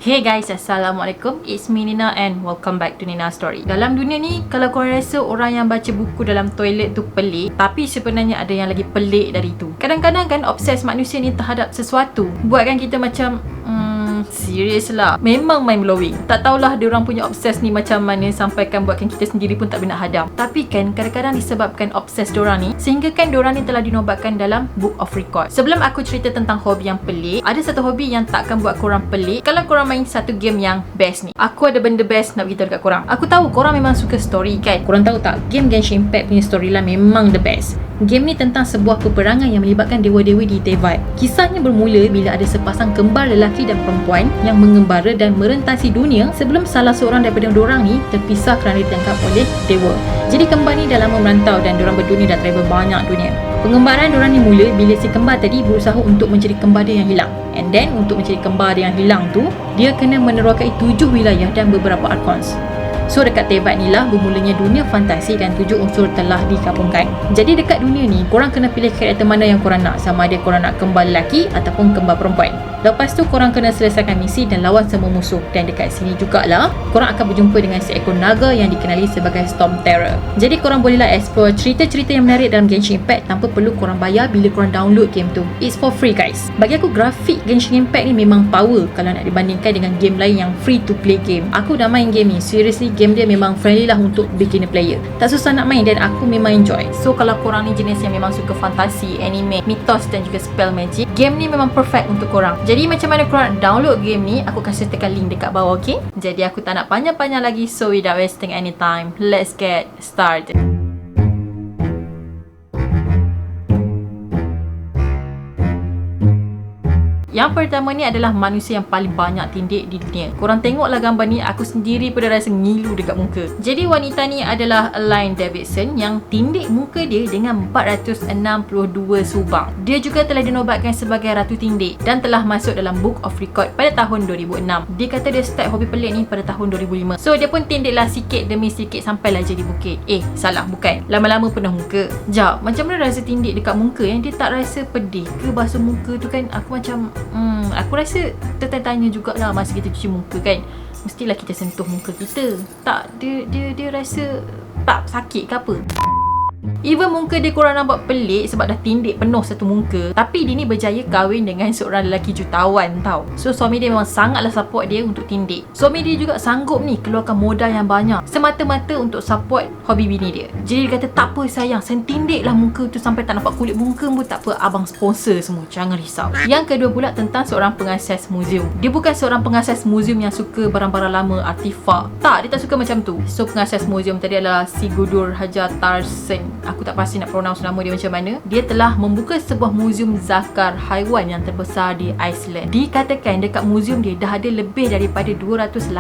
Hey guys, Assalamualaikum. It's me Nina and welcome back to Nina Story. Dalam dunia ni, kalau korang rasa orang yang baca buku dalam toilet tu pelik, tapi sebenarnya ada yang lagi pelik dari tu. Kadang-kadang kan obses manusia ni terhadap sesuatu buatkan kita macam serius lah. Memang mind blowing. Tak tahulah diorang punya obses ni macam mana sampaikan buatkan kita sendiri pun tak boleh nak hadam. Tapi kan kadang-kadang disebabkan obses diorang ni, sehingga kan diorang ni telah dinobatkan dalam Book of Record. Sebelum aku cerita tentang hobi yang pelik, ada satu hobi yang takkan buat korang pelik kalau korang main satu game yang best ni. Aku ada benda best nak beritahu dekat korang. Aku tahu korang memang suka story kan. Korang tahu tak, game Genshin Impact punya storyline memang the best. Game ni tentang sebuah peperangan yang melibatkan dewa-dewi di Teyvat. Kisahnya bermula bila ada sepasang kembar lelaki dan perempuan yang mengembara dan merentasi dunia sebelum salah seorang daripada diorang ni terpisah kerana ditangkap oleh dewa. Jadi kembar ni dah lama merantau dan diorang berdua ni dah travel banyak dunia. Pengembaraan diorang ni mula bila si kembar tadi berusaha untuk mencari kembar dia yang hilang. And then untuk mencari kembar dia yang hilang tu, dia kena menerokai 7 wilayah dan beberapa arkons. So dekat Teyvat ni lah bermulanya dunia fantasi dan 7 unsur telah digabungkan. Jadi dekat dunia ni, korang kena pilih karakter mana yang korang nak. Sama ada korang nak kembar lelaki ataupun kembar perempuan. Lepas tu korang kena selesaikan misi dan lawan semua musuh. Dan dekat sini jugalah korang akan berjumpa dengan seekor naga yang dikenali sebagai Storm Terror. Jadi korang bolehlah explore cerita-cerita yang menarik dalam Genshin Impact tanpa perlu korang bayar bila korang download game tu. It's for free guys. Bagi aku grafik Genshin Impact ni memang power kalau nak dibandingkan dengan game lain yang free to play game. Aku dah main game ni. Seriously game dia memang friendly lah untuk beginner player. Tak susah nak main dan aku memang enjoy. So kalau korang ni jenis yang memang suka fantasi, anime, mitos dan juga spell magic, game ni memang perfect untuk korang. Jadi macam mana korang download game ni, aku akan sertakan link dekat bawah, okay? Jadi aku tak nak panjang-panjang lagi, so without wasting any time, let's get started. Yang pertama ni adalah manusia yang paling banyak tindik di dunia. Korang tengoklah gambar ni, aku sendiri pun dah rasa ngilu dekat muka. Jadi wanita ni adalah Elaine Davidson yang tindik muka dia dengan 462 subang. Dia juga telah dinobatkan sebagai Ratu Tindik dan telah masuk dalam Book of Record pada tahun 2006. Dia kata dia start hobi pelik ni pada tahun 2005. So dia pun tindiklah sikit demi sikit sampailah jadi bukit. Salah, bukan. Lama-lama penuh muka. Jap, macam mana rasa tindik dekat muka yang dia tak rasa pedih ke basuh muka tu kan? Aku macam aku rasa tertanya jugalah masa kita cuci muka kan. Mestilah kita sentuh muka kita. Tak, dia rasa tak sakit ke apa. Even muka dia korang nampak pelik sebab dah tindik penuh satu muka, tapi dia ni berjaya kahwin dengan seorang lelaki jutawan tau. So suami dia memang sangatlah support dia untuk tindik. Suami dia juga sanggup ni keluarkan modal yang banyak semata-mata untuk support hobi bini dia. Jadi dia kata, tak apa sayang, saya tindiklah muka tu sampai tak nampak kulit muka pun tak apa, abang sponsor semua, jangan risau. Yang kedua pula tentang seorang pengasas muzium. Dia bukan seorang pengasas muzium yang suka barang-barang lama, artifak. Tak, dia tak suka macam tu. So pengasas muzium tadi adalah Sigurdur Hajar Tarsen. Aku tak pasti nak pronounce nama dia macam mana. Dia telah membuka sebuah muzium zakar haiwan yang terbesar di Iceland. Dikatakan dekat muzium dia dah ada lebih daripada 280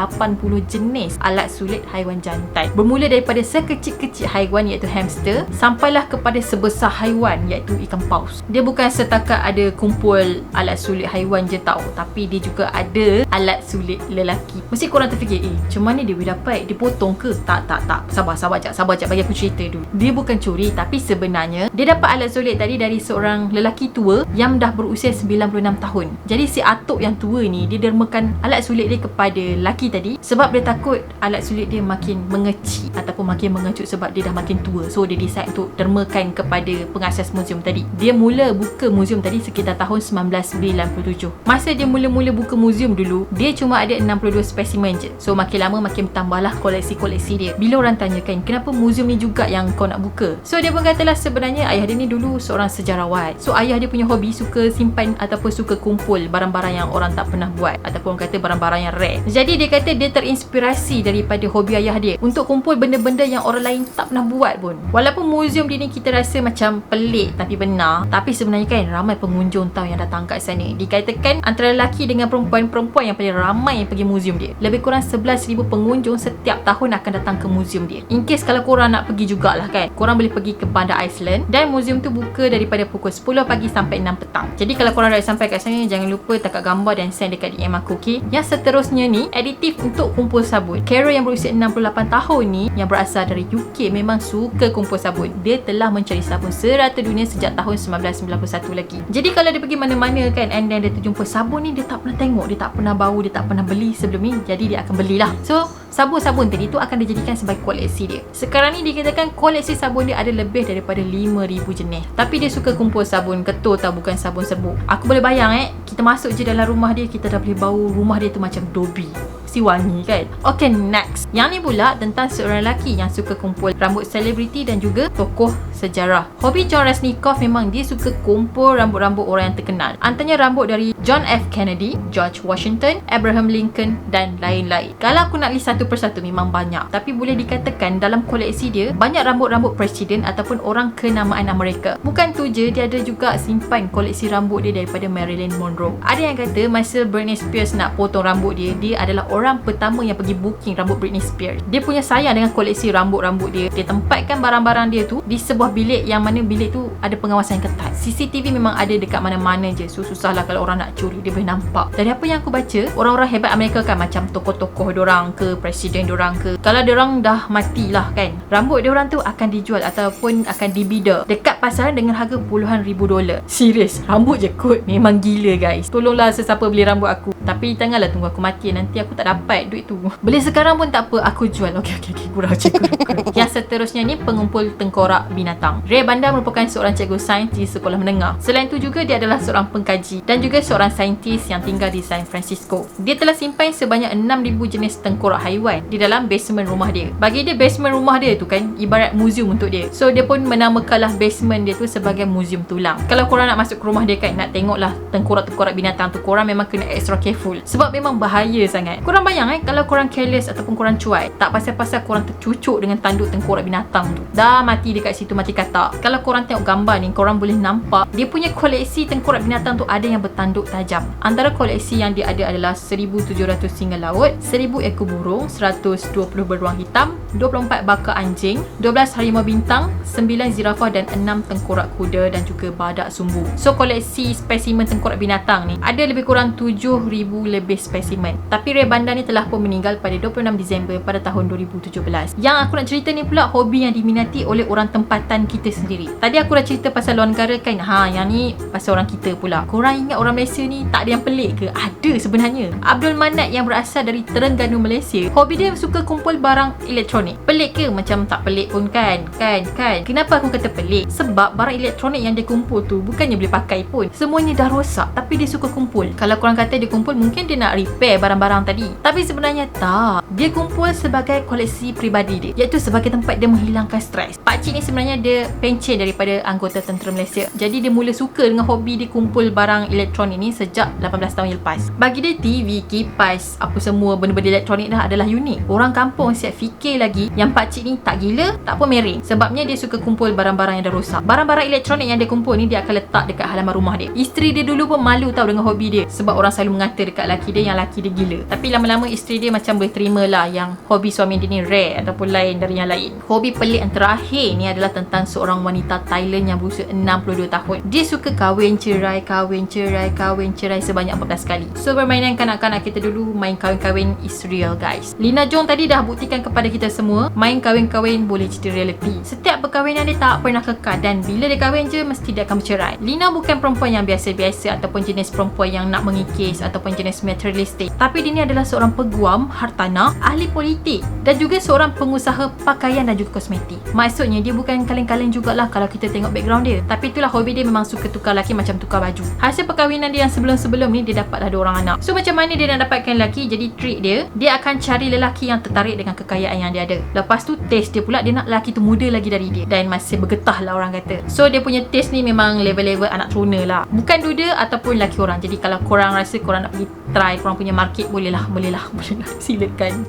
jenis alat sulit haiwan jantan. Bermula daripada sekecil-kecil haiwan iaitu hamster sampailah kepada sebesar haiwan iaitu ikan paus. Dia bukan setakat ada kumpul alat sulit haiwan je tau, tapi dia juga ada alat sulit lelaki. Mesti korang terfikir, macam mana dia boleh dapat? Dia potong ke? Tak. Sabar jap, bagi aku cerita dulu. Dia bukan curi, tapi sebenarnya dia dapat alat sulit tadi dari seorang lelaki tua yang dah berusia 96 tahun. Jadi si atuk yang tua ni, dia dermakan alat sulit dia kepada lelaki tadi sebab dia takut alat sulit dia makin mengecil ataupun makin mengecut sebab dia dah makin tua. So dia decide untuk dermakan kepada pengasas muzium tadi. Dia mula buka muzium tadi sekitar tahun 1997. Masa dia mula-mula buka muzium dulu, dia cuma ada 62 spesimen je. So makin lama makin bertambahlah koleksi-koleksi dia. Bila orang tanyakan, kenapa muzium ni juga yang kau nak buka? So dia pun katalah sebenarnya ayah dia ni dulu seorang sejarawan. So ayah dia punya hobi suka simpan ataupun suka kumpul barang-barang yang orang tak pernah buat ataupun kata barang-barang yang rare. Jadi dia kata dia terinspirasi daripada hobi ayah dia untuk kumpul benda-benda yang orang lain tak pernah buat pun. Walaupun muzium dia ni kita rasa macam pelik tapi benar, tapi sebenarnya kan ramai pengunjung tau yang datang kat sana. Dikatakan antara lelaki dengan perempuan yang paling ramai yang pergi muzium dia. Lebih kurang 11,000 pengunjung setiap tahun akan datang ke muzium dia. In case kalau korang nak pergi jugalah kan, korang boleh pergi pergi ke Bandar Iceland, dan muzium tu buka daripada pukul 10 pagi sampai 6 petang. Jadi kalau korang dah sampai kat sana, jangan lupa tangkap gambar dan send dekat DM aku, okay? Yang seterusnya ni, aditif untuk kumpul sabun. Carol yang berusia 68 tahun ni, yang berasal dari UK, memang suka kumpul sabun. Dia telah mencari sabun serata dunia sejak tahun 1991 lagi. Jadi kalau dia pergi mana-mana kan, and then dia terjumpa sabun ni, dia tak pernah tengok, dia tak pernah bau, dia tak pernah beli sebelum ni, jadi dia akan belilah. So sabun-sabun tadi tu akan dijadikan sebagai koleksi dia. Sekarang ni dikatakan koleksi sabun dia ada lebih daripada 5,000 jenis. Tapi dia suka kumpul sabun ketul tau, bukan sabun serbuk. Aku boleh bayang kita masuk je dalam rumah dia, kita dah boleh bau rumah dia tu macam Dobby. Si wangi kan. Okay, next. Yang ni pula tentang seorang lelaki yang suka kumpul rambut selebriti dan juga tokoh sejarah. Hobi John Resnikov memang dia suka kumpul rambut-rambut orang yang terkenal. Antaranya rambut dari John F. Kennedy, George Washington, Abraham Lincoln dan lain-lain. Kalau aku nak list satu persatu memang banyak, tapi boleh dikatakan dalam koleksi dia banyak rambut-rambut presiden ataupun orang kenamaan Amerika. Bukan tu je, dia ada juga simpan koleksi rambut dia daripada Marilyn Monroe. Ada yang kata masa Britney Spears nak potong rambut dia, dia adalah orang pertama yang pergi booking rambut Britney Spears. Dia punya sayang dengan koleksi rambut-rambut dia. Dia tempatkan barang-barang dia tu di sebuah bilik yang mana bilik tu ada pengawasan yang ketat. CCTV memang ada dekat mana-mana je. So susahlah kalau orang nak curi, dia boleh nampak. Dari apa yang aku baca, orang-orang hebat Amerika kan, macam tokoh-tokoh diorang ke, presiden diorang ke, kalau diorang dah matilah kan, rambut diorang tu akan dijual ataupun akan dibida dekat pasaran dengan harga puluhan ribu dolar. Serius, rambut je kot. Memang gila guys. Tolonglah sesiapa beli rambut aku. Tapi janganlah tunggu aku mati, nanti aku tak dapat duit tu. Beli sekarang pun tak apa, aku jual. Okey, kurang. Yang seterusnya ni pengumpul tengkorak binatang. Ray Banda merupakan seorang cikgu sains di sekolah menengah. Selain itu juga dia adalah seorang pengkaji dan juga seorang saintis yang tinggal di San Francisco. Dia telah simpan sebanyak 6,000 jenis tengkorak haiwan di dalam basement rumah dia. Bagi dia, basement rumah dia tu kan ibarat muzium untuk dia. So dia pun menamakanlah basement dia tu sebagai muzium tulang. Kalau korang nak masuk ke rumah dia kan, nak tengoklah tengkorak-tengkorak binatang tu, korang memang kena extra careful sebab memang bahaya sangat. Korang bayang kalau korang careless ataupun korang cuai, tak pasal-pasal korang tercucuk dengan tanduk tengkorak binatang tu, dah mati dekat situ, mati katak. Kalau korang tengok gambar ni, korang boleh nampak dia punya koleksi tengkorak binatang tu ada yang bertanduk tajam. Antara koleksi yang dia ada adalah 1,700 singa laut, 1,000 ekor burung, 120 beruang hitam, 24 baka anjing, 12 harimau bintang, 9 zirafah dan 6 tengkorak kuda dan juga badak sumbu. So koleksi spesimen tengkorak binatang ni ada lebih kurang 7,000 lebih spesimen. Tapi Ray Banda ni telah pun meninggal pada 26 Disember pada tahun 2017. Yang aku nak cerita ni pula hobi yang diminati oleh orang tempatan kita sendiri. Tadi aku dah cerita pasal luar negara kan, yang ni pasal orang kita pula. Korang ingat orang Malaysia ni tak ada yang pelik ke? Ada sebenarnya. Abdul Manat yang berasal dari Terengganu, Malaysia, hobi dia suka kumpul barang elektronik. Pelik ke? Macam tak pelik pun kan? Kenapa aku kata pelik? Sebab barang elektronik yang dia kumpul tu bukannya boleh pakai pun. Semuanya dah rosak, tapi dia suka kumpul. Kalau korang kata dia kumpul, mungkin dia nak repair barang-barang tadi. Tapi sebenarnya tak. Dia kumpul sebagai koleksi peribadi dia, iaitu sebagai tempat dia menghilangkan stres. Pakcik ni sebenarnya dia pencen daripada anggota tentera Malaysia. Jadi dia mula suka dengan hobi dia kumpul barang elektronik ni sejak 18 tahun yang lepas. Bagi dia TV, kipas, apa semua benda-benda elektronik dah adalah unik. Orang kampung siap fikir lagi yang pakcik ni tak gila, tak pun mereng. Sebabnya dia suka kumpul barang-barang yang dah rosak. Barang-barang elektronik yang dia kumpul ni dia akan letak dekat halaman rumah dia. Isteri dia dulu pun malu tahu dengan hobi dia, sebab orang selalu mengata dekat laki dia yang laki dia gila. Tapi lama-lama isteri dia macam boleh terima lah yang hobi suami dia ni rare ataupun lain dari yang lain. Hobi pelik yang terakhir ni adalah tentang seorang wanita Thailand yang berusia 62 tahun. Dia suka kahwin cerai sebanyak 14 kali. So permainan kanak-kanak kita dulu main kahwin-kahwin is real guys. Lina Jong tadi dah buktikan kepada kita semua main kahwin-kahwin boleh jadi reality. Setiap perkahwinan dia tak pernah kekal dan bila dia kahwin je mesti dia akan bercerai. Lina bukan perempuan yang biasa-biasa ataupun jenis perempuan yang nak mengikis ataupun jenis materialistik. Tapi dia ni adalah seorang peguam hartanah, ahli politik dan juga seorang pengusaha pakaian dan juga kosmetik. Maksudnya dia bukan kaleng-kaleng jugalah kalau kita tengok background dia. Tapi itulah hobi dia, memang suka tukar laki macam tukar baju. Hasil perkahwinan dia yang sebelum-sebelum ni dia dapatlah 2 orang anak. So macam mana dia nak dapatkan lelaki? Jadi trik dia akan cari lelaki yang tertarik dengan kekayaan yang dia ada. Lepas tu taste dia pula, dia nak lelaki tu muda lagi dari dia dan masih bergetah lah orang kata. So dia punya taste ni memang level-level anak trona lah, bukan duda ataupun lelaki orang. Jadi kalau korang rasa korang nak pergi try korang punya market, boleh lah silakan.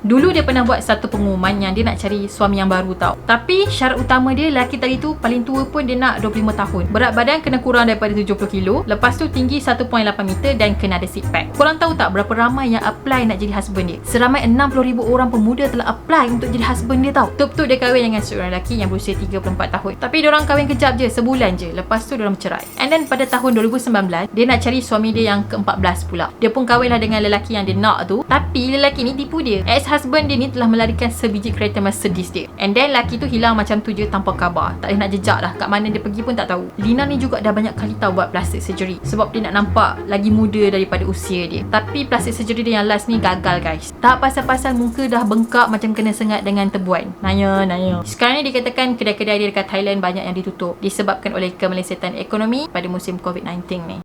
Dulu dia pernah buat satu pengumuman yang dia nak cari suami yang baru tau. Tapi syarat utama dia, lelaki tadi tu paling tua pun dia nak 25 tahun. Berat badan kena kurang daripada 70 kilo. Lepas tu tinggi 1.8 meter dan kena ada six pack. Korang tahu tak berapa ramai yang apply nak jadi husband dia? Seramai 60,000 orang pemuda telah apply untuk jadi husband dia tau. Betul-betul dia kahwin dengan seorang lelaki yang berusia 34 tahun. Tapi diorang kahwin kejap je, sebulan je. Lepas tu diorang bercerai. And then pada tahun 2019, dia nak cari suami dia yang ke-14 pula. Dia pun kahwinlah dengan lelaki yang dia nak tu. Tapi lelaki ni tipu dia. Ex-husband dia ni telah melarikan sebiji kereta Mercedes dia. And then lelaki tu hilang macam tu je tanpa khabar. Tak boleh nak jejak dah. Kat mana dia pergi pun tak tahu. Lina ni juga dah banyak kali tahu buat plastik surgery. Sebab dia nak nampak lagi muda daripada usia dia. Tapi plastik surgery dia yang last ni gagal guys. Tak pasal-pasal muka dah bengkak macam kena sengat dengan tebuan. Naya. Sekarang ni dikatakan kedai-kedai dia dekat Thailand banyak yang ditutup. Disebabkan oleh kemelesetan ekonomi pada musim COVID-19 ni.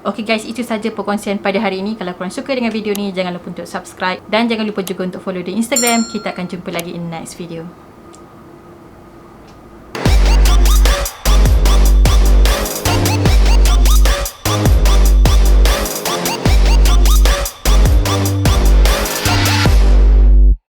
Okay guys, itu saja perkongsian pada hari ini. Kalau korang suka dengan video ni, jangan lupa untuk subscribe. Dan jangan lupa juga untuk follow di Instagram. Kita akan jumpa lagi in next video.